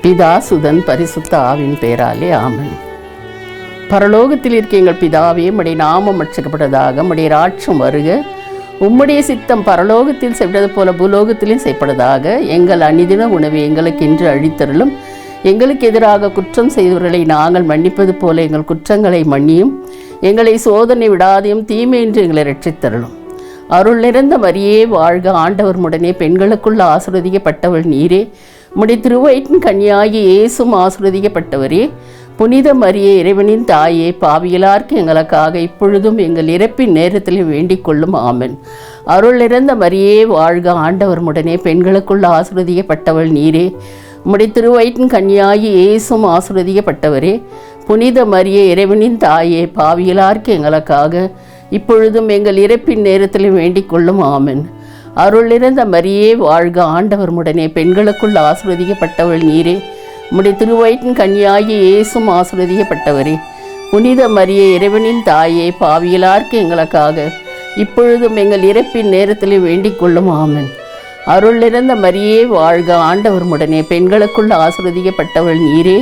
பிதா சுதன் பரிசுத்த ஆவின் பெயராலே ஆமென். பரலோகத்தில் இருக்க எங்கள் பிதாவே, உம்முடைய நாமம் ரட்சிக்கப்பட்டதாக, உம்முடைய ராட்சியம் வருக, உம்முடைய சித்தம் பரலோகத்தில் செய்வது போல பூலோகத்திலும் செய்யப்பட்டதாக. எங்கள் அனிதின உணவை எங்களுக்கு இன்று அழித்தருளும். எங்களுக்கு எதிராக குற்றம் செய்தவர்களை நாங்கள் மன்னிப்பது போல எங்கள் குற்றங்களை மன்னியும். எங்களை சோதனை விடாதையும் தீமையின்றி எங்களை ரட்சித்தருளும். அருள் நிறைந்த மரியே வாழ்க, ஆண்டவர் உடனே பெண்களுக்குள்ள ஆசீர்வதிக்கப்பட்டவள் நீரே. உம்முடைய திருவயிற்றின் கன்னியாகி இயேசுவும் ஆசீர்வதிக்கப்பட்டவரே. புனித மரியே, இறைவனின் தாயே, பாவியலார்க்கு எங்களுக்காக இப்பொழுதும் எங்கள் இறப்பின் நேரத்திலும் வேண்டிக் கொள்ளும். ஆமென். அருள் நிறைந்த மரியே வாழ்க, ஆண்டவர் உடனே பெண்களுக்குள்ள ஆசீர்வதிக்கப்பட்டவள் நீரே. உம்முடைய திருவயிற்றின் கன்னியாகி இயேசுவும் ஆசீர்வதிக்கப்பட்டவரே. புனித மரியே, இறைவனின் தாயே, பாவியலார்க்கு எங்களுக்காக இப்பொழுதும் எங்கள் இறப்பின் நேரத்திலும் வேண்டிக் கொள்ளும். ஆமென். அருள் நிறைந்த மரியே வாழ்க, ஆண்டவர் உடனே பெண்களுக்குள் ஆசீர்வதிக்கப்பட்டவள் நீரே. உம்முடைய திருவயிற்றின் கன்னியாகி இயேசுவும் ஆசீர்வதிக்கப்பட்டவரே. புனித மரியே, இறைவனின் தாயே, பாவியலார்க்கு எங்களுக்காக இப்பொழுதும் எங்கள் இறப்பின் நேரத்திலும் வேண்டிக் கொள்ளும். ஆமென். அருள் நிறைந்த மரியே வாழ்க, ஆண்டவர் உடனே பெண்களுக்குள் ஆசீர்வதிக்கப்பட்டவள் நீரே.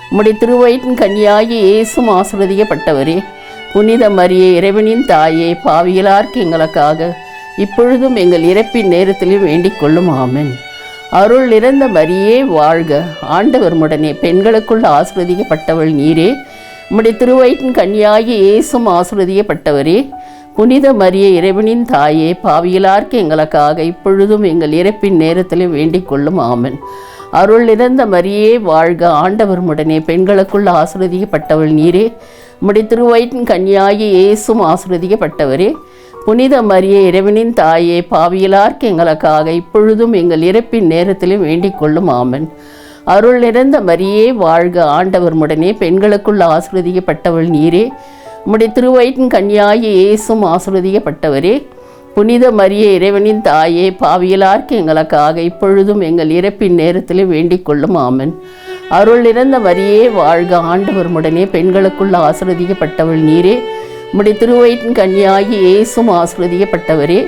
உம்முடைய திருவயிற்றின் கன்னியாகி இயேசுவும் ஆசீர்வதிக்கப்பட்டவரே. புனித மரியே, இறைவனின் தாயே, பாவியலார்க்கு எங்களுக்காக இப்பொழுதும் எங்கள் இறப்பின் நேரத்திலும் வேண்டிக் கொள்ளும். ஆமென். அருள் நிறைந்த மரியே வாழ்க, ஆண்டவர் உடனே பெண்களுக்குள் ஆசீர்வதிக்கப்பட்டவள் நீரே. உம்முடைய திருவயிற்றின் கன்னியாகி இயேசுவும் ஆசீர்வதிக்கப்பட்டவரே. புனித மரியே, இறைவனின் தாயே, பாவியலார்க்கு எங்களுக்காக இப்பொழுதும் எங்கள் இறப்பின் நேரத்திலும் வேண்டிக் கொள்ளும். ஆமென். அருள் நிறைந்த மரியே வாழ்க, ஆண்டவர் உடனே பெண்களுக்குள் ஆசீர்வதிக்கப்பட்டவள் நீரே. உம்முடைய திருவயிற்றின் கன்னியாகி இயேசுவும் ஆசீர்வதிக்கப்பட்டவரே. புனித மரியே, இறைவனின் தாயே, பாவியலார்க்கு எங்களுக்காக இப்பொழுதும் எங்கள் இறப்பின் நேரத்திலும் வேண்டிக் கொள்ளும். ஆமென். அருள் நிறைந்த மரியே வாழ்க, ஆண்டவர் உடனே பெண்களுக்குள் ஆசீர்வதிக்கப்பட்டவள் நீரே. உம்முடைய திருவயிற்றின் கன்னியாகி இயேசுவும் ஆசீர்வதிக்கப்பட்டவரே. புனித மரியே, இறைவனின் தாயே, பாவியலார்க்கு எங்களுக்காக இப்பொழுதும் எங்கள் இறப்பின் நேரத்திலும் வேண்டிக் கொள்ளும். ஆமென். அருள் நிறைந்த மரியே வாழ்க, ஆண்டவர் உடனே பெண்களுக்குள் ஆசீர்வதிக்கப்பட்டவள் நீரே. உம்முடைய திருவயிற்றின் கன்னியாகி இயேசுவும் ஆசீர்வதிக்கப்பட்டவரே.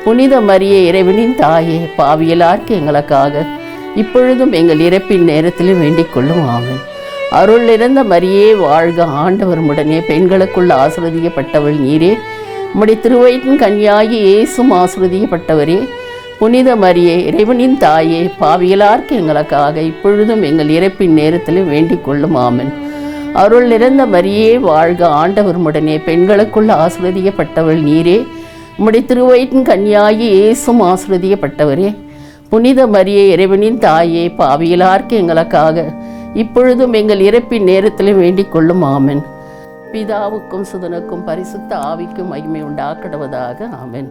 புனித மரியே, இறைவனின் தாயே, பாவியலார்க்கு எங்களுக்காக இப்பொழுதும் எங்கள் இறப்பின் நேரத்திலும் வேண்டிக் கொள்ளும். ஆமென். அருள் நிறைந்த மரியே வாழ்க, ஆண்டவர் உடனே பெண்களுக்குள் ஆசீர்வதிக்கப்பட்டவள் நீரே. உம்முடைய திருவயிற்றின் கன்னியாகி இயேசுவும் ஆசீர்வதிக்கப்பட்டவரே. புனித மரியே, இறைவனின் தாயே, பாவியலார்க்கு எங்களுக்காக இப்பொழுதும் எங்கள் இறப்பின் நேரத்திலும் வேண்டிக் கொள்ளும். ஆமென். அருள் நிறைந்த மரியே வாழ்க, ஆண்டவர் உடனே பெண்களுக்குள் ஆசீர்வதிக்கப்பட்டவள் நீரே. உம்முடைய திருவயிற்றின் கன்னியாகி இயேசுவும் ஆசீர்வதிக்கப்பட்டவரே. புனித மரியே, இறைவனின் தாயே, பாவியலார்க்கு எங்களுக்காக இப்பொழுதும் எங்கள் இறப்பின் நேரத்திலும் வேண்டிக் கொள்ளும். ஆமென். பிதாவுக்கும் சுதனுக்கும் பரிசுத்த ஆவிக்கும் மகிமை உண்டாக்கடுவதாக. ஆமென்.